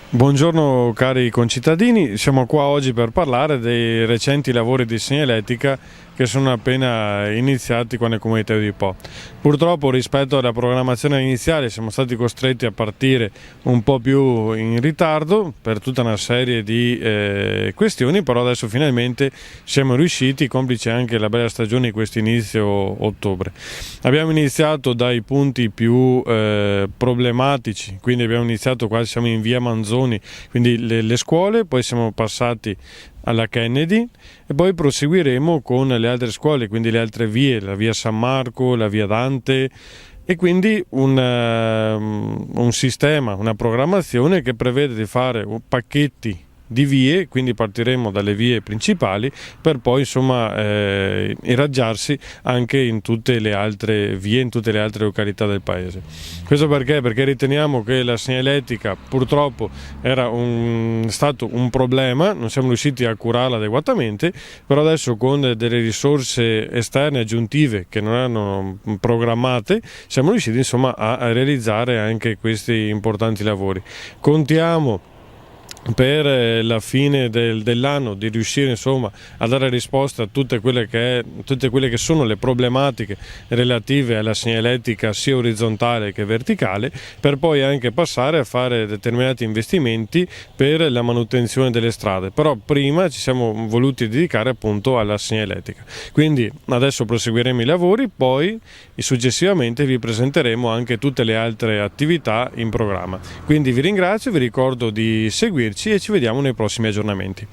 Buongiorno cari concittadini, siamo qua oggi per parlare dei recenti lavori di segnaletica che sono appena iniziati qua nel comune di Po. Purtroppo rispetto alla programmazione iniziale siamo stati costretti a partire un po' più in ritardo per tutta una serie di questioni, però adesso finalmente siamo riusciti, complice anche la bella stagione di questo inizio ottobre. Abbiamo iniziato dai punti più problematici, quindi abbiamo iniziato qua, siamo in via Manzoni, quindi le scuole, poi siamo passati alla Kennedy e poi proseguiremo con le altre scuole, quindi le altre vie, la via San Marco, la via Dante, e quindi un sistema, una programmazione che prevede di fare pacchetti di vie, quindi partiremo dalle vie principali per poi irraggiarsi anche in tutte le altre vie, in tutte le altre località del paese. Questo perché? Perché riteniamo che la segnaletica purtroppo era stato un problema, non siamo riusciti a curarla adeguatamente, però adesso con delle risorse esterne aggiuntive che non erano programmate siamo riusciti a realizzare anche questi importanti lavori. Contiamo per la fine dell'anno di riuscire a dare risposta a tutte quelle che sono le problematiche relative alla segnaletica sia orizzontale che verticale, per poi anche passare a fare determinati investimenti per la manutenzione delle strade, però prima ci siamo voluti dedicare appunto alla segnaletica. Quindi adesso proseguiremo i lavori, poi successivamente vi presenteremo anche tutte le altre attività in programma. Quindi vi ringrazio, vi ricordo di seguirci e ci vediamo nei prossimi aggiornamenti.